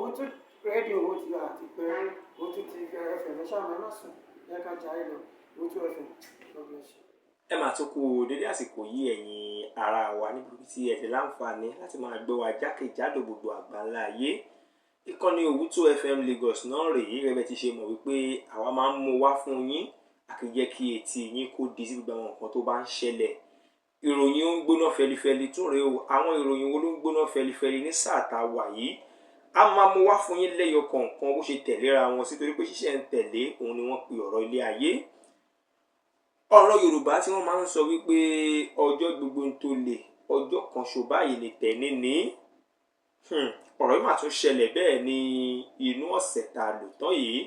òun tún rédíò owó ti àti pé òun tún ti ẹfẹ̀ lẹ́sàmọ́ ẹ má sùn ẹ ká jà ẹ lọ òun tún ẹfẹ̀ lọ́gbọ̀n ṣe. Ẹ máa tún kú dédé àsìkò yìí ẹ̀yin ará wa níbi tí ẹ ti láǹfààní láti máa gbọ́ wa jákèjádò gbogbo àgbáńlá ayé. Ìkànnì Owutu FM Lagos náà rèé gẹ́gẹ́ bí ti ṣe mọ̀ wípé àwa máa ń mú wá fún yín àkìjẹ́ kí etí yín kó di sí gbogbo àwọn nǹkan tó bá ń ṣẹlẹ̀. Ìròyìn ó ń gbóná fẹlifẹli tún rèé o. Àwọn ìròyìn wo ló ń gbóná fẹlifẹli ní sáà tá a wà yìí? A máa mú wá fún yín lẹ́yọ kọ̀ọ̀kan bó ṣe tẹ̀léra wọn sí torí pé ṣíṣẹ̀ ń tẹ̀lé òun ni wọ́n pe ọ̀rọ̀ ilé ayé. Ọ̀rọ̀ Yorùbá tí wọ́n máa ń sọ wípé ọjọ́ gbogbo ń tó lè ọjọ́ kan ṣo báyìí lè tẹ̀ níní. Ọ̀rọ̀ yìí máa tún ṣẹlẹ̀ bẹ́ẹ̀ ní inú ọ̀sẹ̀ tá a lò tán yìí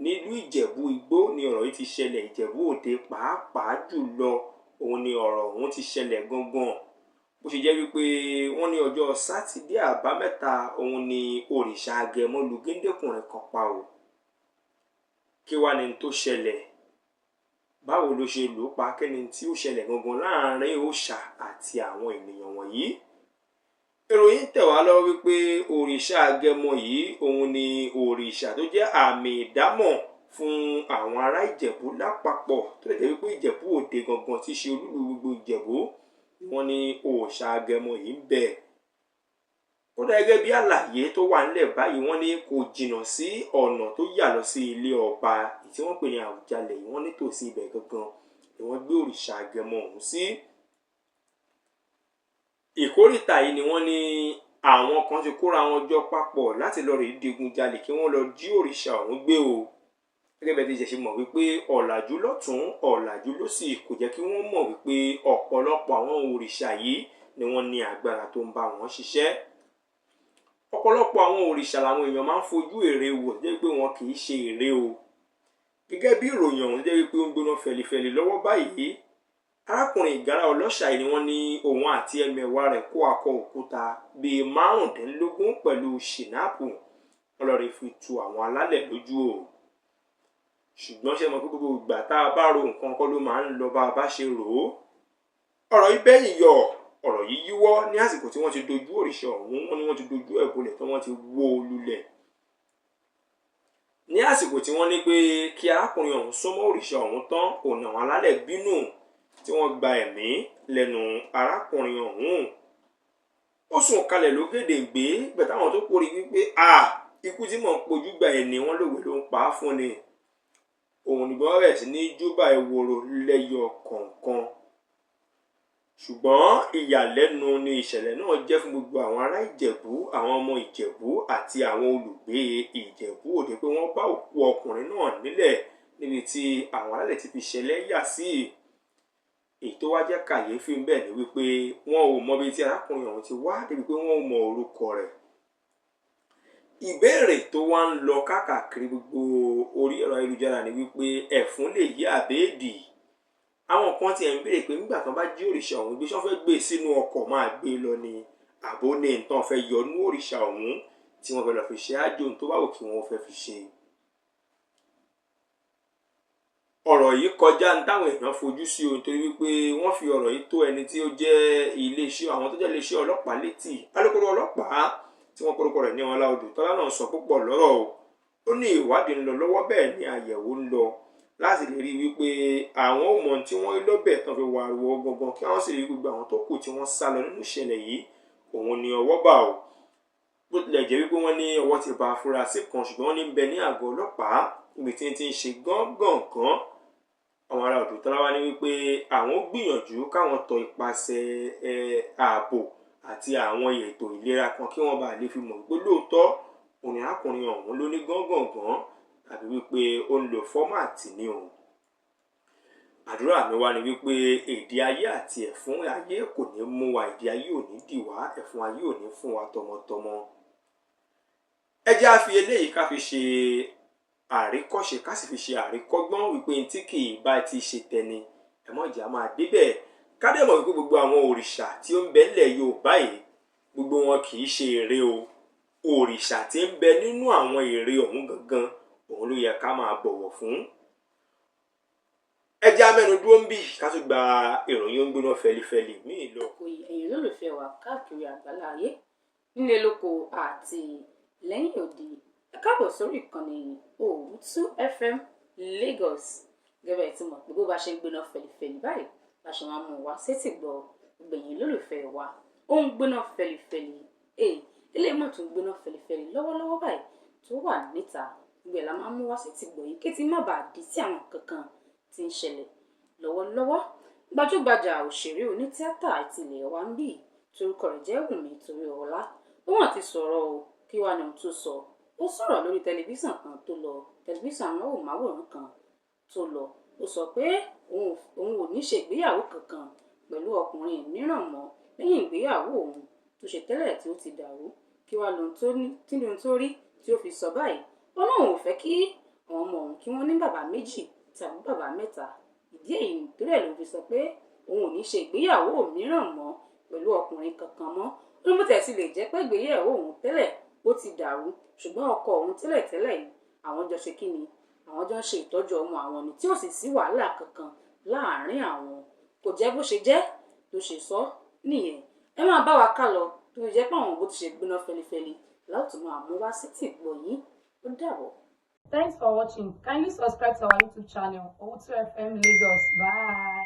nílùú Ìjẹ̀bú Igbó ni ọ̀rọ̀ yìí ti ṣẹlẹ̀. Ìjẹ̀bú Òde pàápàá jùlọ òun ni ọ̀rọ̀ òun ti ṣẹlẹ̀ gangan. Bó ṣe jẹ́ wípé wọ́n ní ọjọ́ Sátidé àbámẹ́ta òun ni òrìṣà Agẹmọ lu géńdékùnrin kan pa o. Kí wá ni tó ṣẹlẹ̀? Báwo ló ṣe lù ú pa? Kí ni tí ó ṣẹlẹ̀ gangan láàárín òòṣà àti àwọn ènìyàn wọ̀nyí? Ìròyìn tẹ̀ wá lọ́wọ́ wípé òrìṣà Agẹmọ yìí òun ni òrìṣà tó jẹ́ àmì ìdámọ̀ fún àwọn ará Ìjẹ̀bú lápapọ̀ tó lè jẹ́ wípé Ìjẹ̀bú Òde gangan tí ṣe olúlu gbogbo Ìjẹ̀bú wọ́n ní òòṣà Agẹmọ yìí ń bẹ. Ó dá gẹ́gẹ́ bí àlàyé tó wà nílẹ̀ báyìí wọ́n ní kò jìnnà sí ọ̀nà tó yà lọ sí ilé ọba tí wọ́n pè ní Àwùjalẹ̀ yìí wọ́n nítòsí ibẹ̀ gangan ni wọ́n gbé òrìṣà Agẹmọ ọ̀hún sí. Ìkóríta yìí ni wọ́n ní àwọn kan ti kóra wọn jọ papọ̀ láti lọ rèé digunjalè kí wọ́n lọ jí òrìṣà ọ̀hún gbé o. Gẹ́gẹ́ bẹ́ẹ̀ ti ṣe mọ̀ wípé ọ̀làjú lọ́tún ọ̀làjú lósì kò jẹ́ kí wọ́n mọ̀ wípé ọ̀pọ̀lọpọ̀ àwọn òrìṣà yìí ni wọ́n ní agbára tó ń bá wọn ṣiṣẹ́. Ọ̀pọ̀lọpọ̀ àwọn òrìṣà làwọn èèyàn máa ń fojú ère wò jẹ́ pé wọn kì í ṣe ère o. Gẹ́gẹ́ bí ìròyìn ọ̀hún jẹ́ wípé ó ń gbóná fẹlifẹli lọ́wọ́ báyìí, arákùnrin Ìgárá Ọlọ́ṣà yìí ni wọ́n ní òun àti ẹmẹ̀wà rẹ̀ kó akọ òkúta bíi 15 pẹ̀lú ṣìnáàpù ọlọ́rẹ̀ fi tu àwọn alálẹ̀ lójú o. Ṣùgbọ́n ṣe mọ̀ pé gbogbo ìgbà tá a bá ro nǹkan kọ́ ló máa ń lọ bá a bá ṣe rò ó. Ọ̀rọ̀ yìí bẹ́yìn yọ ọ̀rọ̀ yìí yíwọ́ ní àsìkò tí wọ́n ti dojú òrìṣà ọ̀hún wọ́n ní wọ́n ti dojú ẹ̀ bolẹ̀ tí wọ́n ti wó o lulẹ̀. Ní àsìkò tí wọ́n ní pé kí arákùnrin ọ̀hún súnmọ́ òrìṣà ọ̀hún tán òun àwọn alálẹ̀ bínú tí wọ́n gba ẹ̀mí lẹ́nu arákùnrin ọ̀hún. Ó sùn kalẹ̀ lógèdèǹgbé gbẹ̀tà àwọn tó kórè wípé ikú tí mò ń pojú gba ẹni wọ́n lòwe ló ń pa á fún ni. Òun ni wọ́n bẹ̀rẹ̀ sí ní júbà ìwòrò lẹ́yọ kọ̀ọ̀kan. Ṣùgbọ́n ìyàlẹ́nu ni ìṣẹ̀lẹ̀ náà jẹ́ fún gbogbo àwọn ará Ìjẹ̀bú, àwọn ọmọ Ìjẹ̀bú àti àwọn olùgbé Ìjẹ̀bú Òde pé wọ́n bá òkú ọkùnrin náà nílẹ̀ níbi tí àwọn alálẹ̀ ti fi ṣẹlẹ̀ yà sí. Èyí tó wá jẹ́ kàyéfì ń bẹ ni wípé wọn ò mọ ibi tí arákùnrin ọ̀hún ti wá débi pé wọn ò mọ orúkọ rẹ̀. Ìbéèrè tó wá ń lọ káàkiri gbogbo orí ẹ̀rọ ayélujára ni wípé ẹ̀fún lè yí àbẹ́ẹ̀dì. Àwọn kan ti ẹ̀ ń béèrè pé nígbà tán bá jí òrìṣà ọ̀hún gbé ṣán fẹ́ gbé sínú ọkọ̀ máa gbé lọ ni àbó ní nǹkan fẹ́ yọnú òrìṣà ọ̀hún tí wọ́n fẹ́ lọ fi ṣe ájò tó bá wù kí wọ́n fẹ́ fi ṣe. Ọ̀rọ̀ yìí kọjá ní táwọn èèyàn fojú sí o nítorí wípé wọ́n fi ọ̀rọ̀ yìí tó ẹni tí ó jẹ́ iléeṣẹ́ àwọn tó jẹ́ iléeṣẹ́ ọlọ́pàá létí. Alukoro ọlọ́pàá tí wọ́n porúkọ rẹ̀ ní Ọláodù Tọ́lá náà sọ púpọ̀ lọ́rọ̀ o. Ó ní ìwádìí ń lọ lọ́wọ́ bẹ́ẹ̀ ni àyẹ̀wò ń lọ láti lè rí wípé àwọn ò mọ̀ tí wọ́n lọ́bẹ̀ tán fi wà rúwọ́ gangan kí wọ́n sì rí gbogbo àwọn tó kù tí wọ́n sá lọ nínú ìṣẹ̀lẹ̀ yìí òun ni ọwọ́ bà o. Bó tilẹ̀ jẹ́ wípé wọ́n ní ọwọ́ ti bá afurasí kan ṣùgbọ́n wọ́n ní ń bẹ ní àgọ́ ọlọ́pàá ibi tí ń ti ń ṣe gángan. Àwọn ará Odò Tọ́lá wá ní wípé àwọn ó gbìyànjú káwọn tọ ipasẹ̀ ààbò àti àwọn ètò ìlera kan kí wọ́n bá lè fi mọ̀ wípé lóòótọ́ òun ni arákùnrin ọ̀hún ló ní gángan àbí wípé ó ń lo fọ́màtì ní òun. Àdúrà mi wá ní wípé èdè ayé àti ẹ̀fún ayé kò ní mú wa, èdè ayé ò ní dì wá, ẹ̀fún ayé ò ní fún wa tọmọtọmọ. Ẹ jẹ́ á fi eléyìí ká fi ṣe àríkọ́ṣe ká sì fi ṣe àríkọ́gbọ́n wípé tí kì í bá ti ṣe tẹni ẹ mọ̀ ìjà máa débẹ̀. Ká dẹ̀ mọ̀ wípé gbogbo àwọn òrìṣà tí ó ń bẹ nílẹ̀ Yorùbá yìí gbogbo wọn kì í ṣe ère o. Òrìṣà tí ń bẹ nínú àwọn ère ọ̀hún gangan òun ló yẹ ká máa bọ̀wọ̀ fún. Ẹ jẹ́ á mẹ́nu dúró ń bì ká tún gba ìròyìn ń gbóná fẹlifẹli míì lọ. Ẹ̀yin olólùfẹ́ wa káàkiri àgbálá ayé nílé lóko àti lẹ́yìn òde. Ẹ káàbọ̀ sórí ìkànnì Owutu FM Lagos. Gẹ́gẹ́ bí ti mọ̀ pé bó bá ṣe ń gbéná fẹ̀lifẹ̀li báyìí la ṣe máa mú wá sétí gbọ́ gbẹ̀yìn lólùfẹ́ wa. Ó ń gbéná fẹ̀lifẹ̀li. Ilé mọ̀ tó ń gbéná fẹ̀lifẹ̀li lọ́wọ́lọ́wọ́ báyìí tó wà níta. Gbẹ̀ la máa mú wá sétí gbọ́ yìí kí tí má bàa di sí àwọn kankan tí ń ṣẹlẹ̀ lọ́wọ́lọ́wọ́. Gbajúgbajà òṣèré onítìátà ìtìlẹ̀ wa ń bì torúkọ rẹ̀ jẹ́ Wùnmí Toríọlá. Ó wọ́n ti sọ̀rọ̀ o, kí wá ní ohun tó sọ. Ó sọ̀rọ̀ lórí tẹlifíṣàn kan tó lọ, tẹlifíṣàn amóhùnmáwòrán kan tó lọ. Ó sọ pé òun ò ní ṣègbéyàwó kankan pẹ̀lú ọkùnrin mìíràn mọ́ lẹ́yìn ìgbéyàwó òun tó ṣe tẹ́lẹ̀ tí ó ti dàrú. Kí wá lóhun tó rí tí ó fi sọ báyìí. Ó lóun ò fẹ́ kí àwọn ọmọ òun kí wọ́n ní bàbá méjì tàbí bàbá mẹ́ta. Ìdí èyí nítorí ẹ̀ ló fi sọ pé òun ò ní ṣe ìgbéyàwó mìíràn mọ́ pẹ̀lú ọkùnrin kankan mọ́. Ó ní bó tẹ̀ sí lè jẹ́ pé ìgbéyàwó òun tẹ́lẹ̀ ó ti dàrú ṣùgbọ́n ọkọ òun tẹ́lẹ̀ yìí àwọn jọ ṣe kíni, àwọn jọ ń ṣe ìtọ́jú ọmọ àwọn ni tí ò sì sí wàhálà kankan láàárín àwọn. Kò jẹ́ bó ṣe jẹ́ ló ṣe sọ nìyẹn. Ẹ máa bá wa ká lọ tó jẹ́ pé àwọn bó ti ṣe gbéná fẹlifẹli láti máa mú wá sétí gbọ́ yìí. Ó dàbọ̀. Thanks for watching. Kindly subscribe to our YouTube channel, Owutu FM Lagos. Bye.